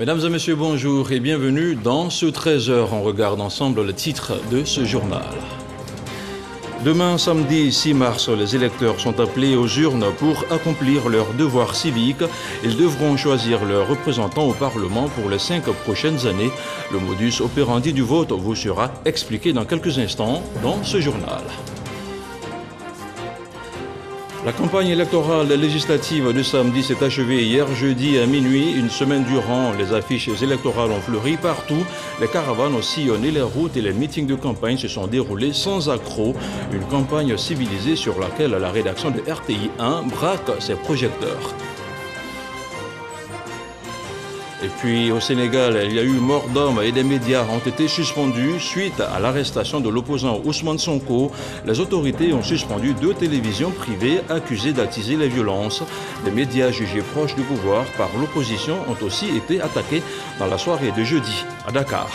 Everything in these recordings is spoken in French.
Mesdames et messieurs, bonjour et bienvenue dans ce 13h. On regarde ensemble le titre de ce journal. Demain, samedi 6 mars, les électeurs sont appelés aux urnes pour accomplir leur devoir civique. Ils devront choisir leurs représentants au Parlement pour les 5 prochaines années. Le modus operandi du vote vous sera expliqué dans quelques instants dans ce journal. La campagne électorale législative de samedi s'est achevée hier jeudi à minuit. Une semaine durant, les affiches électorales ont fleuri partout. Les caravanes ont sillonné les routes et les meetings de campagne se sont déroulés sans accroc. Une campagne civilisée sur laquelle la rédaction de RTI 1 braque ses projecteurs. Et puis au Sénégal, il y a eu mort d'homme et des médias ont été suspendus suite à l'arrestation de l'opposant Ousmane Sonko. Les autorités ont suspendu 2 télévisions privées accusées d'attiser les violences. Les médias jugés proches du pouvoir par l'opposition ont aussi été attaqués dans la soirée de jeudi à Dakar.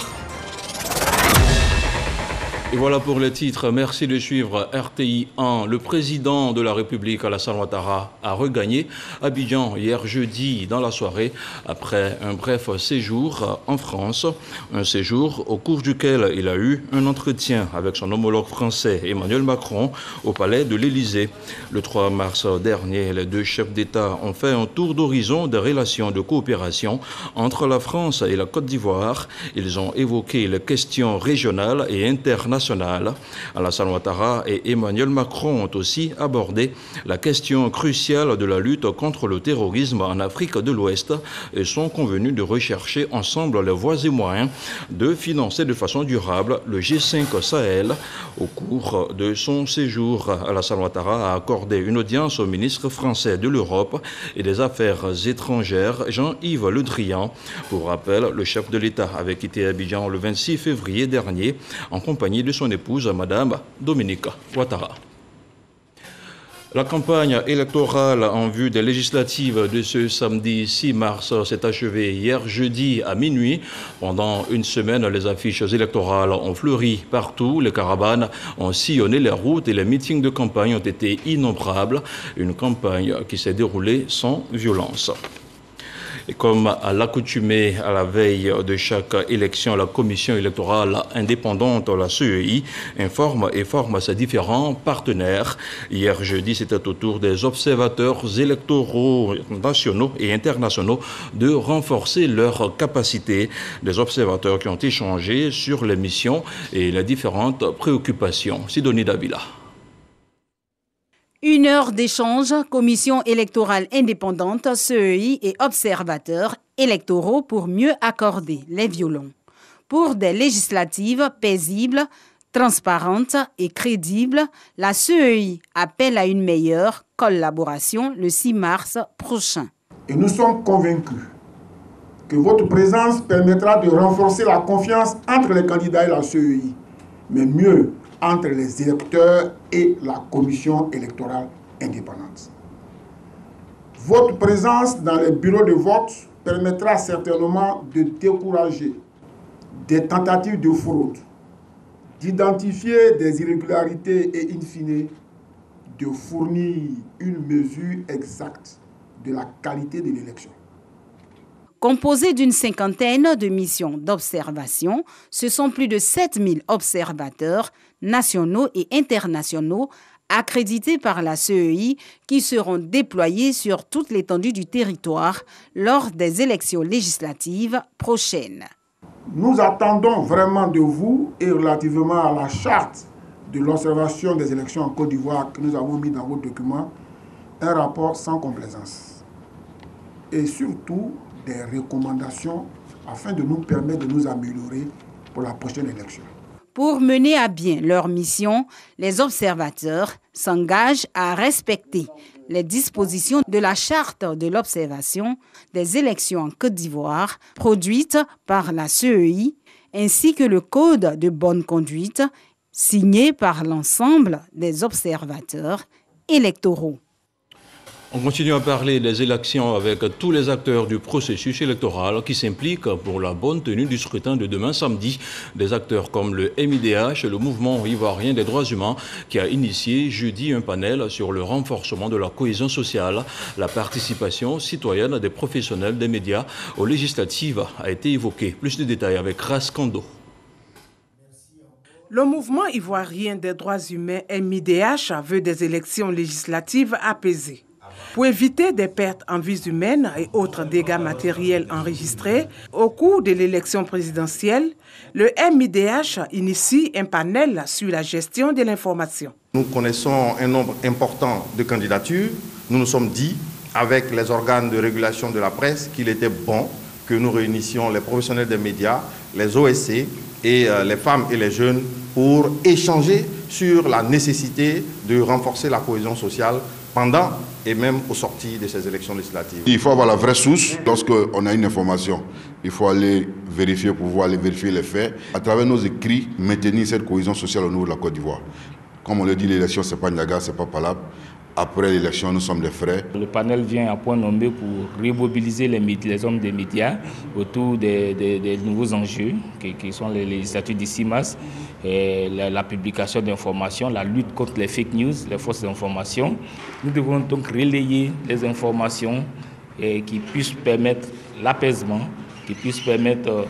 Et voilà pour les titres. Merci de suivre RTI 1. Le président de la République, Alassane Ouattara, a regagné Abidjan hier jeudi dans la soirée après un bref séjour en France. Un séjour au cours duquel il a eu un entretien avec son homologue français Emmanuel Macron au palais de l'Élysée. Le 3 mars dernier, les 2 chefs d'État ont fait un tour d'horizon des relations de coopération entre la France et la Côte d'Ivoire. Ils ont évoqué les questions régionales et internationales. Alassane Ouattara et Emmanuel Macron ont aussi abordé la question cruciale de la lutte contre le terrorisme en Afrique de l'Ouest et sont convenus de rechercher ensemble les voies et moyens de financer de façon durable le G5 Sahel. Au cours de son séjour, Alassane Ouattara a accordé une audience au ministre français de l'Europe et des Affaires étrangères, Jean-Yves Le Drian. Pour rappel, le chef de l'État avait quitté Abidjan le 26 février dernier en compagnie de son épouse, Madame Dominique Ouattara. La campagne électorale en vue des législatives de ce samedi 6 mars s'est achevée hier jeudi à minuit. Pendant une semaine, les affiches électorales ont fleuri partout. Les caravanes ont sillonné les routes et les meetings de campagne ont été innombrables. Une campagne qui s'est déroulée sans violence. Et comme à l'accoutumée à la veille de chaque élection, la commission électorale indépendante, la CEI, informe et forme ses différents partenaires. Hier jeudi, c'était au tour des observateurs électoraux nationaux et internationaux de renforcer leurs capacités. Des observateurs qui ont échangé sur les missions et les différentes préoccupations. Sidonie Davila. 1 heure d'échange, commission électorale indépendante, CEI et observateurs électoraux pour mieux accorder les violons. Pour des législatives paisibles, transparentes et crédibles, la CEI appelle à une meilleure collaboration le 6 mars prochain. Et nous sommes convaincus que votre présence permettra de renforcer la confiance entre les candidats et la CEI, mais mieux entre les électeurs et la commission électorale indépendante. Votre présence dans les bureaux de vote permettra certainement de décourager des tentatives de fraude, d'identifier des irrégularités et, in fine, de fournir une mesure exacte de la qualité de l'élection. Composé d'une 50aine de missions d'observation, ce sont plus de 7000 observateurs nationaux et internationaux accrédités par la CEI qui seront déployés sur toute l'étendue du territoire lors des élections législatives prochaines. Nous attendons vraiment de vous et relativement à la charte de l'observation des élections en Côte d'Ivoire que nous avons mis dans vos documents, un rapport sans complaisance. Et surtout, des recommandations afin de nous permettre de nous améliorer pour la prochaine élection. Pour mener à bien leur mission, les observateurs s'engagent à respecter les dispositions de la charte de l'observation des élections en Côte d'Ivoire produite par la CEI ainsi que le code de bonne conduite signé par l'ensemble des observateurs électoraux. On continue à parler des élections avec tous les acteurs du processus électoral qui s'impliquent pour la bonne tenue du scrutin de demain samedi. Des acteurs comme le MIDH, le mouvement ivoirien des droits humains, qui a initié jeudi un panel sur le renforcement de la cohésion sociale. La participation citoyenne des professionnels des médias aux législatives a été évoquée. Plus de détails avec Raskando. Le mouvement ivoirien des droits humains MIDH veut des élections législatives apaisées. Pour éviter des pertes en vies humaines et autres dégâts matériels enregistrés au cours de l'élection présidentielle, le MIDH initie un panel sur la gestion de l'information. Nous connaissons un nombre important de candidatures. Nous nous sommes dit, avec les organes de régulation de la presse, qu'il était bon que nous réunissions les professionnels des médias, les OSC et les femmes et les jeunes pour échanger sur la nécessité de renforcer la cohésion sociale pendant et même aux sorties de ces élections législatives. Il faut avoir la vraie source lorsqu'on a une information. Il faut aller vérifier pour pouvoir aller vérifier les faits. À travers nos écrits, maintenir cette cohésion sociale au niveau de la Côte d'Ivoire. Comme on le dit, l'élection, ce n'est pas Niaga, ce n'est pas Palab. Après l'élection, nous sommes des frères. Le panel vient à point nommé pour remobiliser les hommes des médias autour des nouveaux enjeux qui sont les législatives du 6 mars, et la publication d'informations, la lutte contre les fake news, les fausses informations. Nous devons donc relayer les informations qui puissent permettre l'apaisement, qui puissent permettre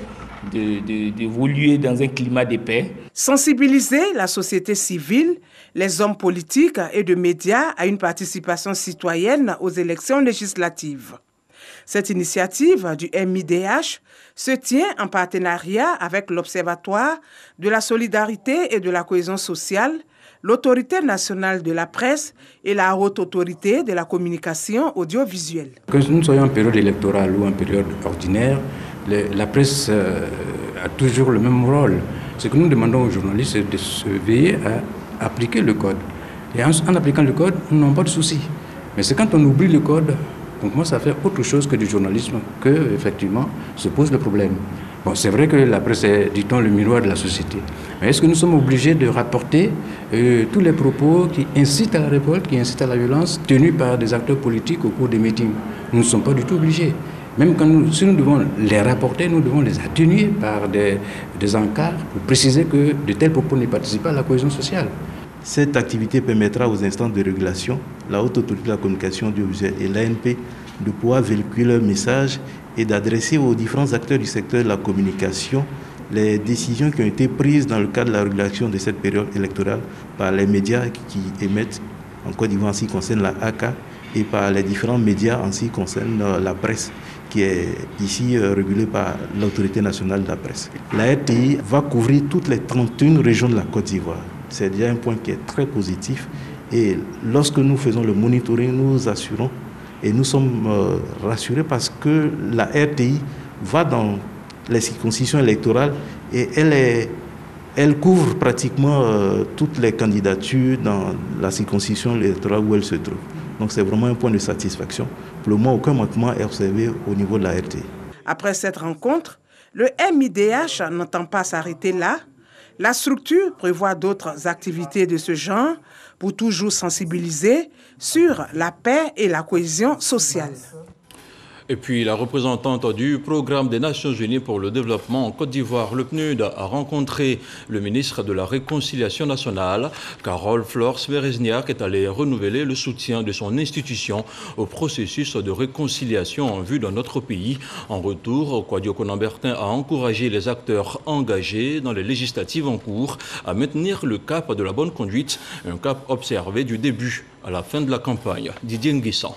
d'évoluer dans un climat de paix. Sensibiliser la société civile, les hommes politiques et de médias à une participation citoyenne aux élections législatives. Cette initiative du MIDH se tient en partenariat avec l'Observatoire de la solidarité et de la cohésion sociale, l'Autorité nationale de la presse et la Haute Autorité de la communication audiovisuelle. Que nous soyons en période électorale ou en période ordinaire, la presse a toujours le même rôle. Ce que nous demandons aux journalistes, c'est de se veiller à appliquer le code. Et en appliquant le code, nous n'avons pas de soucis. Mais c'est quand on oublie le code qu'on commence à faire autre chose que du journalisme que, effectivement, se pose le problème. Bon, c'est vrai que la presse est, dit-on, le miroir de la société. Mais est-ce que nous sommes obligés de rapporter tous les propos qui incitent à la révolte, qui incitent à la violence, tenus par des acteurs politiques au cours des meetings? Nous ne sommes pas du tout obligés. Même si nous devons les rapporter, nous devons les atténuer par des encarts pour préciser que de tels propos ne participent pas à la cohésion sociale. Cette activité permettra aux instances de régulation, la Haute Autorité de la communication audiovisuelle et l'ANP de pouvoir véhiculer leur message et d'adresser aux différents acteurs du secteur de la communication les décisions qui ont été prises dans le cadre de la régulation de cette période électorale par les médias qui émettent en Côte d'Ivoire en ce qui concerne la ACA et par les différents médias en ce qui concerne la presse qui est ici régulée par l'Autorité nationale de la presse. La RTI va couvrir toutes les 31 régions de la Côte d'Ivoire. C'est déjà un point qui est très positif et lorsque nous faisons le monitoring, nous assurons et nous sommes rassurés parce que la RTI va dans les circonscriptions électorales et elle couvre pratiquement toutes les candidatures dans la circonscription électorale où elle se trouve. Donc c'est vraiment un point de satisfaction. Pour le moment, aucun manquement est observé au niveau de la RTI. Après cette rencontre, le MIDH n'entend pas s'arrêter là. La structure prévoit d'autres activités de ce genre pour toujours sensibiliser sur la paix et la cohésion sociale. Et puis la représentante du programme des Nations Unies pour le développement en Côte d'Ivoire, le PNUD, a rencontré le ministre de la Réconciliation nationale. Carole Flores Berezniak est allée renouveler le soutien de son institution au processus de réconciliation en vue de notre pays. En retour, Kouadio Konambertin a encouragé les acteurs engagés dans les législatives en cours à maintenir le cap de la bonne conduite, un cap observé du début à la fin de la campagne. Didier Nguissan.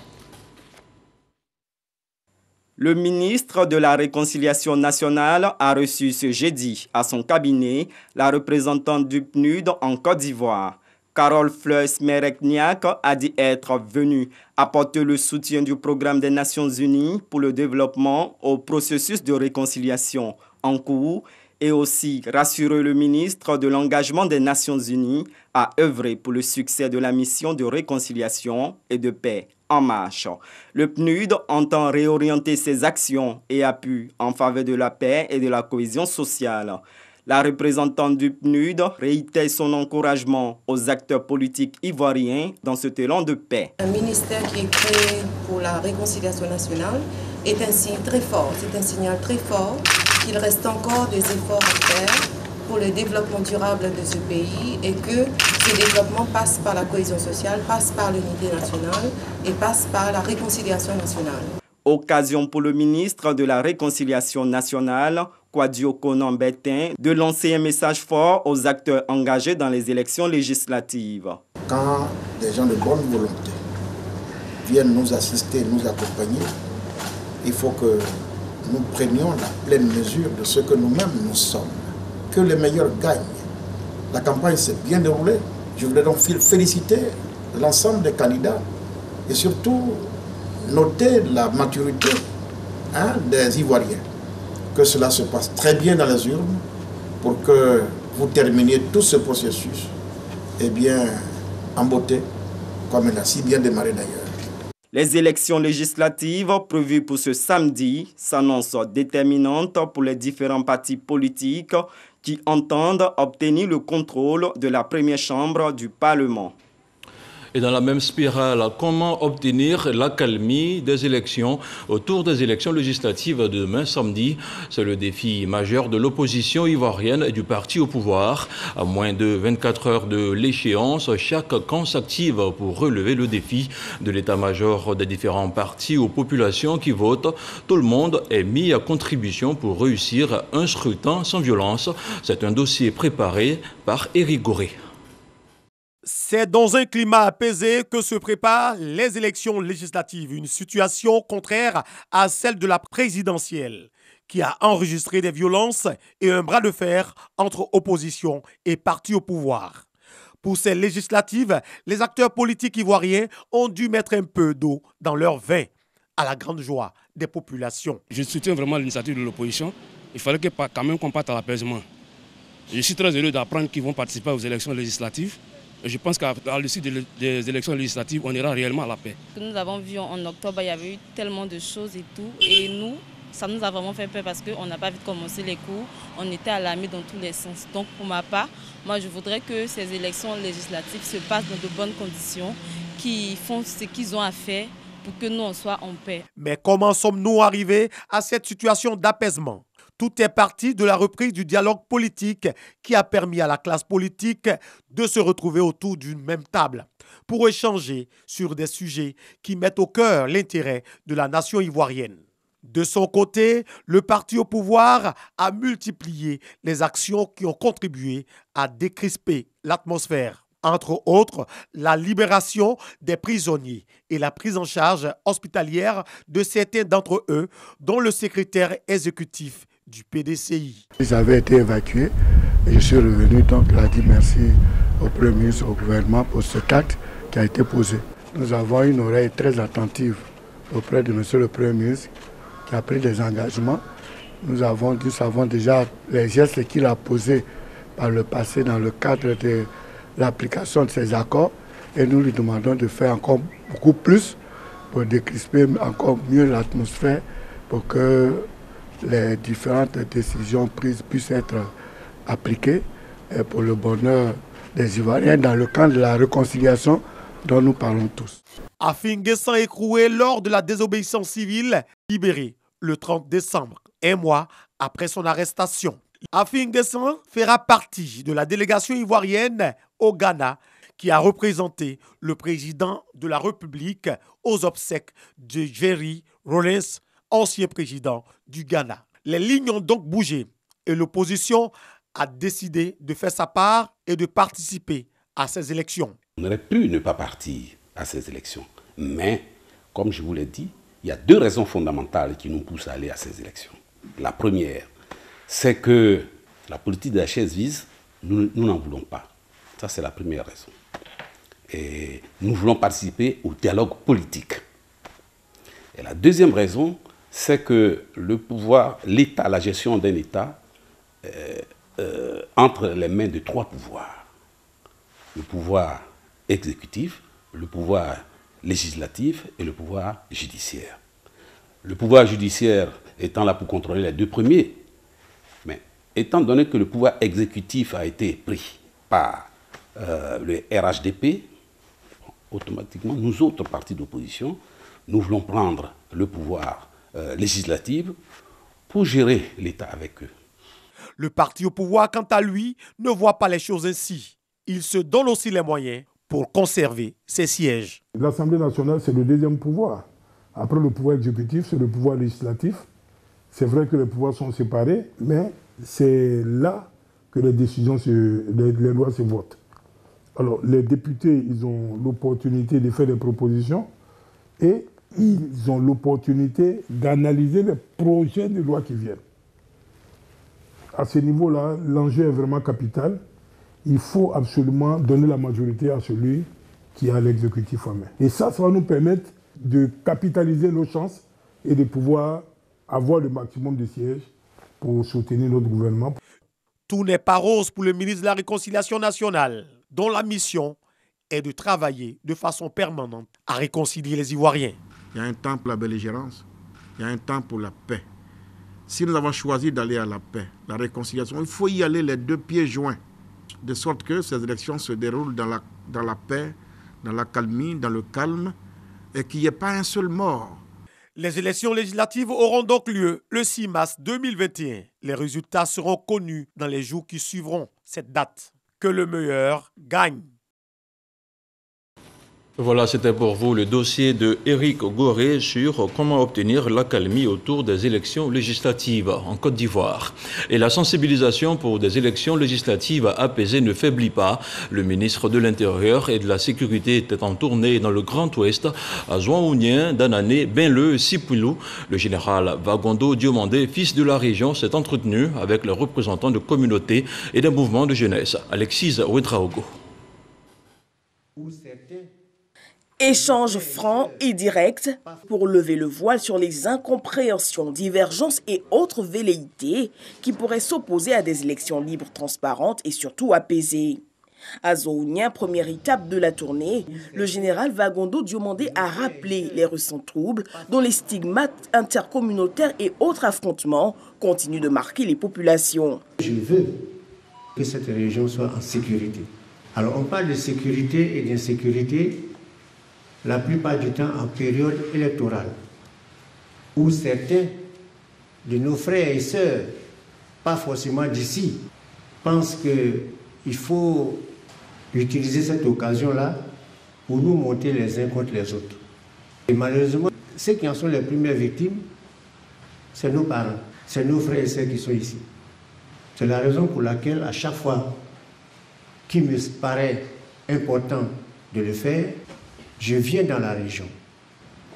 Le ministre de la Réconciliation nationale a reçu ce jeudi à son cabinet la représentante du PNUD en Côte d'Ivoire. Carole Fleurs Berezniak a dit être venue apporter le soutien du programme des Nations Unies pour le développement au processus de réconciliation en cours et aussi rassurer le ministre de l'engagement des Nations Unies à œuvrer pour le succès de la mission de réconciliation et de paix en marche. Le PNUD entend réorienter ses actions et appuis en faveur de la paix et de la cohésion sociale. La représentante du PNUD réitère son encouragement aux acteurs politiques ivoiriens dans ce élan de paix. Un ministère qui est créé pour la réconciliation nationale est un signe très fort, c'est un signal très fort qu'il reste encore des efforts à faire pour le développement durable de ce pays et que ce développement passe par la cohésion sociale, passe par l'unité nationale et passe par la réconciliation nationale. Occasion pour le ministre de la Réconciliation nationale, Kwadio Konan-Betin, de lancer un message fort aux acteurs engagés dans les élections législatives. Quand des gens de bonne volonté viennent nous assister, nous accompagner, il faut que nous prenions la pleine mesure de ce que nous-mêmes nous sommes. Que les meilleurs gagnent. La campagne s'est bien déroulée. Je voudrais donc féliciter l'ensemble des candidats et surtout noter la maturité des Ivoiriens. Que cela se passe très bien dans les urnes pour que vous terminiez tout ce processus en beauté, comme il a si bien démarré d'ailleurs. Les élections législatives prévues pour ce samedi s'annoncent déterminantes pour les différents partis politiques qui entendent obtenir le contrôle de la première chambre du Parlement. Et dans la même spirale, comment obtenir l'accalmie des élections autour des élections législatives de demain samedi? C'est le défi majeur de l'opposition ivoirienne et du parti au pouvoir. À moins de 24 heures de l'échéance, chaque camp s'active pour relever le défi de l'état-major des différents partis aux populations qui votent. Tout le monde est mis à contribution pour réussir un scrutin sans violence. C'est un dossier préparé par Éric Goré. C'est dans un climat apaisé que se préparent les élections législatives, une situation contraire à celle de la présidentielle, qui a enregistré des violences et un bras de fer entre opposition et parti au pouvoir. Pour ces législatives, les acteurs politiques ivoiriens ont dû mettre un peu d'eau dans leur vin, à la grande joie des populations. Je soutiens vraiment l'initiative de l'opposition. Il fallait quand même qu'on parte à l'apaisement. Je suis très heureux d'apprendre qu'ils vont participer aux élections législatives. Je pense qu'à l'issue des élections législatives, on ira réellement à la paix. Nous avons vu en octobre, il y avait eu tellement de choses et tout. Et nous, ça nous a vraiment fait peur parce qu'on n'a pas vite commencé les cours. On était alarmés dans tous les sens. Donc pour ma part, moi je voudrais que ces élections législatives se passent dans de bonnes conditions, qui font ce qu'ils ont à faire pour que nous on soit en paix. Mais comment sommes-nous arrivés à cette situation d'apaisement ? Tout est parti de la reprise du dialogue politique qui a permis à la classe politique de se retrouver autour d'une même table pour échanger sur des sujets qui mettent au cœur l'intérêt de la nation ivoirienne. De son côté, le parti au pouvoir a multiplié les actions qui ont contribué à décrisper l'atmosphère. Entre autres, la libération des prisonniers et la prise en charge hospitalière de certains d'entre eux, dont le secrétaire exécutif du PDCI. Ils avaient été évacués et je suis revenu, donc il a dit merci au Premier ministre, au gouvernement pour cet acte qui a été posé. Nous avons une oreille très attentive auprès de monsieur le Premier ministre qui a pris des engagements. Nous savons déjà les gestes qu'il a posés par le passé dans le cadre de l'application de ces accords et nous lui demandons de faire encore beaucoup plus pour décrisper encore mieux l'atmosphère pour que les différentes décisions prises puissent être appliquées pour le bonheur des Ivoiriens dans le cadre de la réconciliation dont nous parlons tous. Afin Guessan écroué lors de la désobéissance civile, libéré le 30 décembre, un mois après son arrestation. Afin Guessan fera partie de la délégation ivoirienne au Ghana qui a représenté le président de la République aux obsèques de Jerry Rawlings, ancien président du Ghana. Les lignes ont donc bougé et l'opposition a décidé de faire sa part et de participer à ces élections. On aurait pu ne pas partir à ces élections, mais comme je vous l'ai dit, il y a deux raisons fondamentales qui nous poussent à aller à ces élections. La première, c'est que la politique de la chaise vide, nous n'en voulons pas. Ça, c'est la première raison. Et nous voulons participer au dialogue politique. Et la deuxième raison, c'est que le pouvoir, l'État, la gestion d'un État, entre les mains de trois pouvoirs. Le pouvoir exécutif, le pouvoir législatif et le pouvoir judiciaire. Le pouvoir judiciaire étant là pour contrôler les deux premiers. Mais étant donné que le pouvoir exécutif a été pris par le RHDP, automatiquement, nous autres partis d'opposition, nous voulons prendre le pouvoir législatif pour gérer l'État avec eux. Le parti au pouvoir, quant à lui, ne voit pas les choses ainsi. Il se donne aussi les moyens pour conserver ses sièges. L'Assemblée nationale, c'est le deuxième pouvoir. Après le pouvoir exécutif, c'est le pouvoir législatif. C'est vrai que les pouvoirs sont séparés, mais c'est là que les décisions, les lois se votent. Alors, les députés, ils ont l'opportunité de faire des propositions et ils ont l'opportunité d'analyser les projets de loi qui viennent. À ce niveau-là, l'enjeu est vraiment capital. Il faut absolument donner la majorité à celui qui a l'exécutif en main. Et ça va nous permettre de capitaliser nos chances et de pouvoir avoir le maximum de sièges pour soutenir notre gouvernement. Tout n'est pas rose pour le ministre de la Réconciliation nationale, dont la mission est de travailler de façon permanente à réconcilier les Ivoiriens. Il y a un temps pour la belligérance, il y a un temps pour la paix. Si nous avons choisi d'aller à la paix, la réconciliation, il faut y aller les deux pieds joints, de sorte que ces élections se déroulent dans la paix, dans la calmie, dans le calme, et qu'il n'y ait pas un seul mort. Les élections législatives auront donc lieu le 6 mars 2021. Les résultats seront connus dans les jours qui suivront cette date. Que le meilleur gagne. Voilà, c'était pour vous le dossier de Éric Goré sur comment obtenir l'accalmie autour des élections législatives en Côte d'Ivoire. Et la sensibilisation pour des élections législatives apaisées ne faiblit pas. Le ministre de l'Intérieur et de la Sécurité était en tournée dans le Grand Ouest à Zouaounien, Danané, Benleu, Sipilou. Le général Vagondo Diomandé, fils de la région, s'est entretenu avec les représentants de communautés et des mouvements de jeunesse. Alexis Ouedraogo. Échange franc et direct pour lever le voile sur les incompréhensions, divergences et autres velléités qui pourraient s'opposer à des élections libres, transparentes et surtout apaisées. À Zouaounien, première étape de la tournée, le général Vagondo Diomandé a rappelé les récents troubles dont les stigmates intercommunautaires et autres affrontements continuent de marquer les populations. Je veux que cette région soit en sécurité. Alors on parle de sécurité et d'insécurité la plupart du temps en période électorale, où certains de nos frères et sœurs, pas forcément d'ici, pensent qu'il faut utiliser cette occasion-là pour nous monter les uns contre les autres. Et malheureusement, ceux qui en sont les premières victimes, c'est nos parents, c'est nos frères et sœurs qui sont ici. C'est la raison pour laquelle, à chaque fois qu'il me paraît important de le faire, je viens dans la région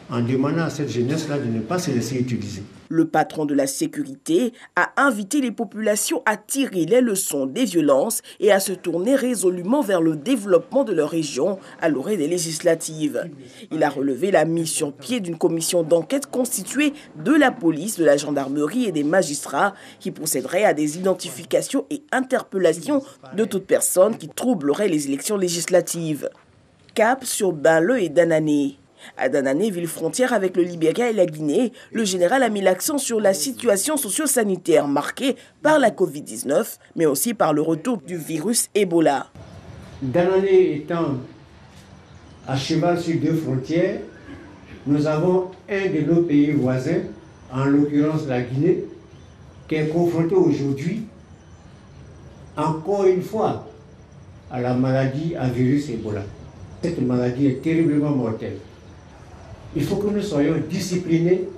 en demandant à cette jeunesse-là de ne pas se laisser utiliser. Le patron de la sécurité a invité les populations à tirer les leçons des violences et à se tourner résolument vers le développement de leur région à l'orée des législatives. Il a relevé la mise sur pied d'une commission d'enquête constituée de la police, de la gendarmerie et des magistrats qui procéderait à des identifications et interpellations de toute personne qui troublerait les élections législatives. Cap sur Benleu et Danané. À Danané, ville frontière avec le Libéria et la Guinée, le général a mis l'accent sur la situation socio-sanitaire marquée par la Covid-19, mais aussi par le retour du virus Ebola. Danané étant à cheval sur deux frontières, nous avons un de nos pays voisins, en l'occurrence la Guinée, qui est confronté aujourd'hui, encore une fois, à la maladie à virus Ebola. Cette maladie est terriblement mortelle. Il faut que nous soyons disciplinés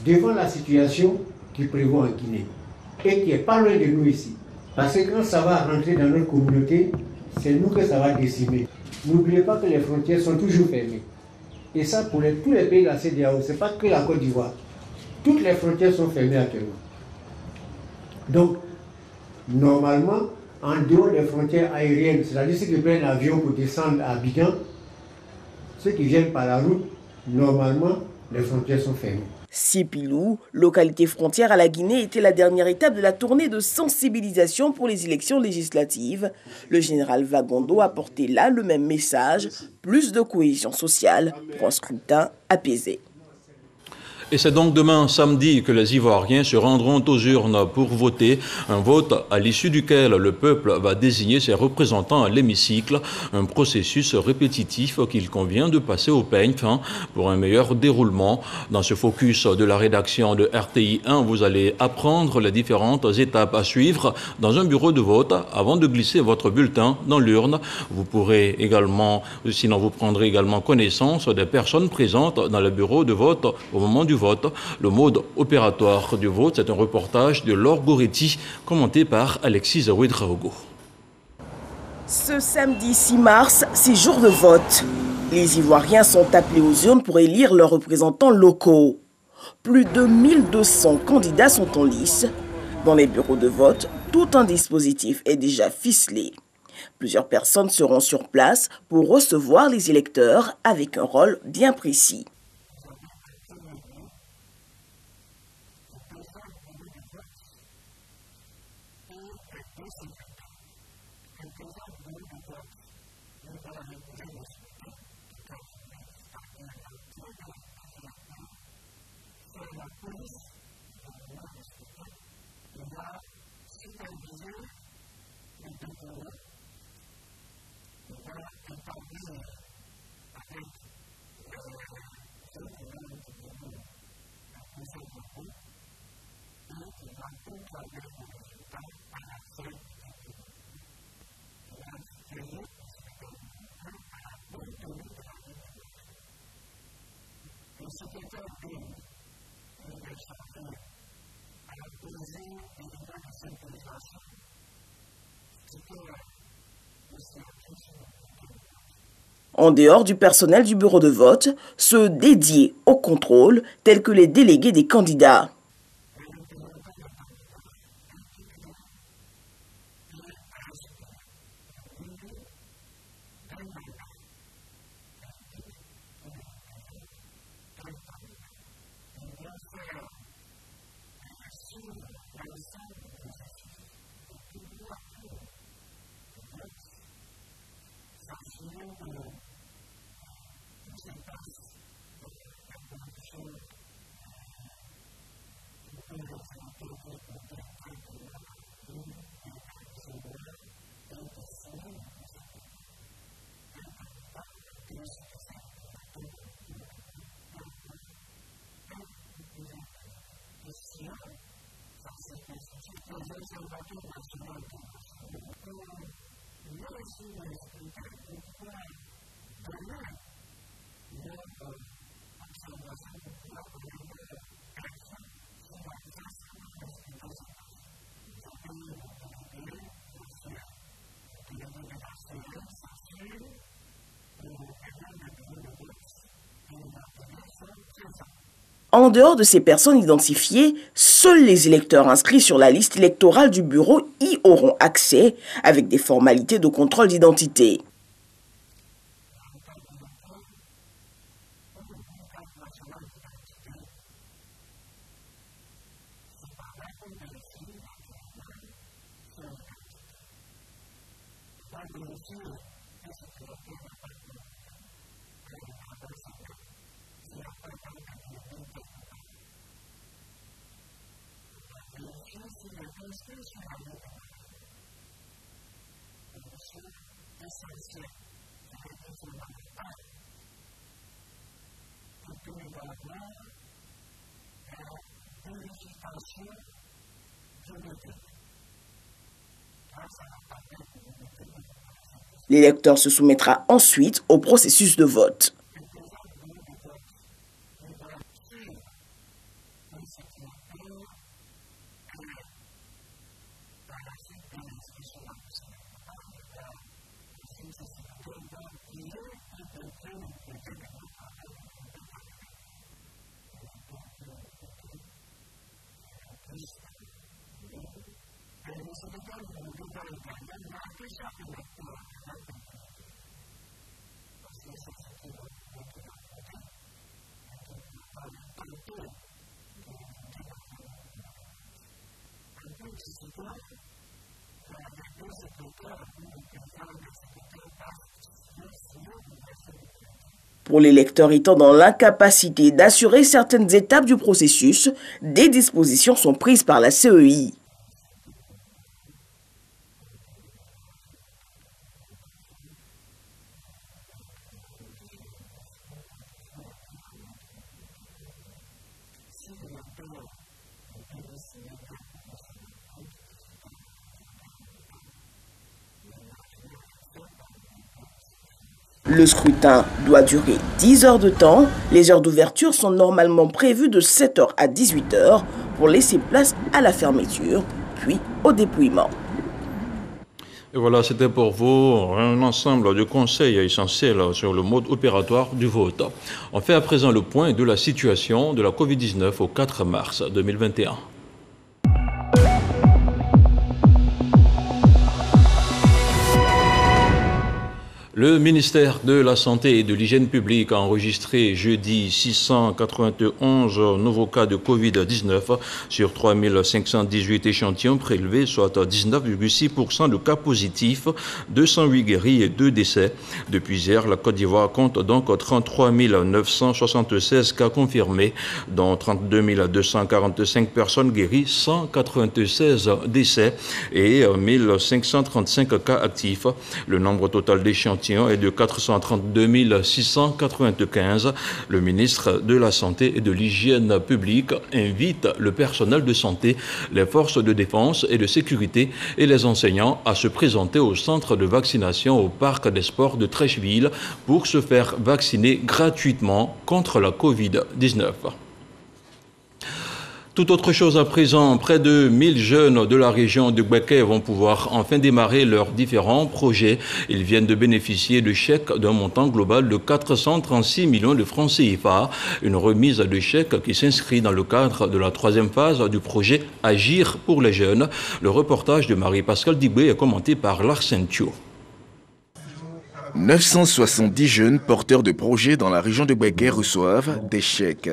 devant la situation qui prévaut en Guinée et qui est pas loin de nous ici. Parce que quand ça va rentrer dans notre communauté, c'est nous que ça va décimer. N'oubliez pas que les frontières sont toujours fermées. Et ça, pour tous les pays de la CEDEAO, ce n'est pas que la Côte d'Ivoire. Toutes les frontières sont fermées actuellement. Donc, normalement, en dehors des frontières aériennes, c'est-à-dire ceux qui prennent l'avion pour descendre à Abidjan, ceux qui viennent par la route, normalement, les frontières sont fermées. Sipilou, localité frontière à la Guinée, était la dernière étape de la tournée de sensibilisation pour les élections législatives. Le général Vagondo a porté là le même message, plus de cohésion sociale pour un scrutin apaisé. Et c'est donc demain, samedi, que les Ivoiriens se rendront aux urnes pour voter. Un vote à l'issue duquel le peuple va désigner ses représentants à l'hémicycle. Un processus répétitif qu'il convient de passer au peigne fin pour un meilleur déroulement. Dans ce focus de la rédaction de RTI 1, vous allez apprendre les différentes étapes à suivre dans un bureau de vote avant de glisser votre bulletin dans l'urne. Vous pourrez également, sinon vous prendrez également connaissance des personnes présentes dans le bureau de vote au moment du vote. Le mode opératoire du vote, c'est un reportage de Laure Goretti, commenté par Alexis Ouedraogo. Ce samedi 6 mars, c'est jour de vote. Les Ivoiriens sont appelés aux urnes pour élire leurs représentants locaux. Plus de 1200 candidats sont en lice. Dans les bureaux de vote, tout un dispositif est déjà ficelé. Plusieurs personnes seront sur place pour recevoir les électeurs avec un rôle bien précis. En dehors du personnel du bureau de vote, ceux dédiés au contrôle, tels que les délégués des candidats. En dehors de ces personnes identifiées, seuls les électeurs inscrits sur la liste électorale du bureau y auront accès avec des formalités de contrôle d'identité. L'électeur se soumettra ensuite au processus de vote. Pour l'électeur étant dans l'incapacité d'assurer certaines étapes du processus, des dispositions sont prises par la CEI. Le scrutin doit durer 10 heures de temps. Les heures d'ouverture sont normalement prévues de 7h à 18h pour laisser place à la fermeture, puis au dépouillement. Et voilà, c'était pour vous un ensemble de conseils essentiels sur le mode opératoire du vote. On fait à présent le point de la situation de la Covid-19 au 4 mars 2021. Le ministère de la Santé et de l'Hygiène publique a enregistré jeudi 691 nouveaux cas de Covid-19 sur 3518 échantillons prélevés, soit 19,6% de cas positifs, 208 guéris et 2 décès. Depuis hier, la Côte d'Ivoire compte donc 33 976 cas confirmés, dont 32 245 personnes guéries, 196 décès et 1535 cas actifs. Le nombre total d'échantillons est de 432 695. Le ministre de la Santé et de l'Hygiène publique invite le personnel de santé, les forces de défense et de sécurité et les enseignants à se présenter au centre de vaccination au parc des sports de Trècheville pour se faire vacciner gratuitement contre la Covid-19. Tout autre chose à présent, près de 1000 jeunes de la région de Gbeke vont pouvoir enfin démarrer leurs différents projets. Ils viennent de bénéficier de chèques d'un montant global de 436 millions de francs CFA. Une remise de chèques qui s'inscrit dans le cadre de la troisième phase du projet Agir pour les jeunes. Le reportage de Marie-Pascale Dibé est commenté par Larsen Thio. 970 jeunes porteurs de projets dans la région de Gbeke reçoivent des chèques.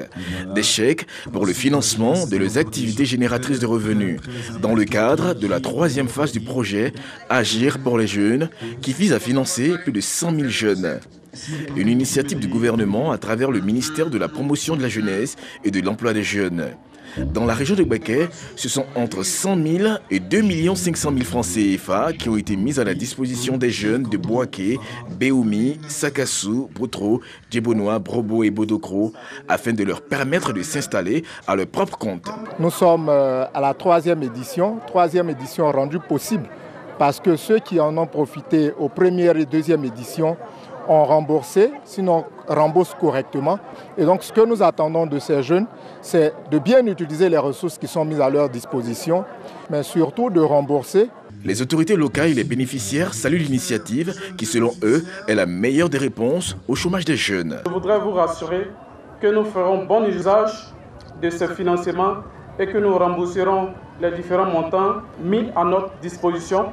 Des chèques pour le financement de leurs activités génératrices de revenus, dans le cadre de la troisième phase du projet Agir pour les jeunes, qui vise à financer plus de 100 000 jeunes. Une initiative du gouvernement à travers le ministère de la Promotion de la Jeunesse et de l'Emploi des Jeunes. Dans la région de Gbeke, ce sont entre 100 000 et 2 500 000 francs CFA qui ont été mis à la disposition des jeunes de Boaké, Béoumi, Sakassou, Boutro, Djebonois, Brobo et Bodokro afin de leur permettre de s'installer à leur propre compte. Nous sommes à la troisième édition rendue possible parce que ceux qui en ont profité aux premières et deuxième éditions ont remboursé, sinon remboursent correctement. Et donc ce que nous attendons de ces jeunes, c'est de bien utiliser les ressources qui sont mises à leur disposition, mais surtout de rembourser. Les autorités locales et les bénéficiaires saluent l'initiative qui, selon eux, est la meilleure des réponses au chômage des jeunes. Je voudrais vous rassurer que nous ferons bon usage de ce financement et que nous rembourserons les différents montants mis à notre disposition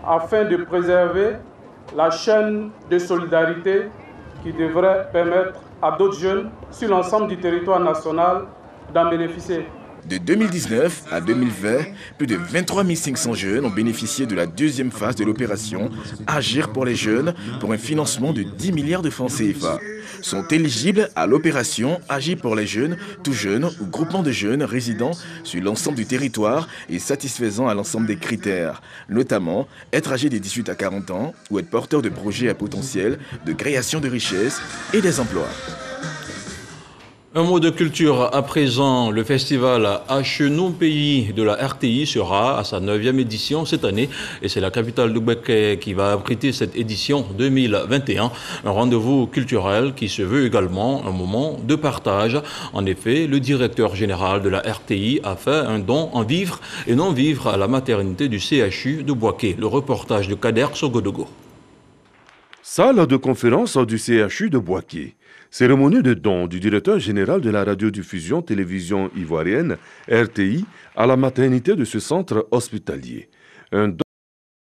afin de préserver la chaîne de solidarité qui devrait permettre à d'autres jeunes sur l'ensemble du territoire national d'en bénéficier. De 2019 à 2020, plus de 23 500 jeunes ont bénéficié de la deuxième phase de l'opération Agir pour les jeunes pour un financement de 10 milliards de francs CFA. Sont éligibles à l'opération Agir pour les jeunes, tout jeunes ou groupements de jeunes résidant sur l'ensemble du territoire et satisfaisant à l'ensemble des critères, notamment être âgé de 18 à 40 ans ou être porteur de projets à potentiel de création de richesses et des emplois. Un mot de culture à présent. Le festival Achenou Pays de la RTI sera à sa 9e édition cette année et c'est la capitale de Gbeke qui va abriter cette édition 2021. Un rendez-vous culturel qui se veut également un moment de partage. En effet, le directeur général de la RTI a fait un don en vivres et non-vivres à la maternité du CHU de Boaké. Le reportage de Kader Sogodogo. Salle de conférence du CHU de Boaké. Cérémonie de don du directeur général de la radiodiffusion télévision ivoirienne, RTI, à la maternité de ce centre hospitalier. Un don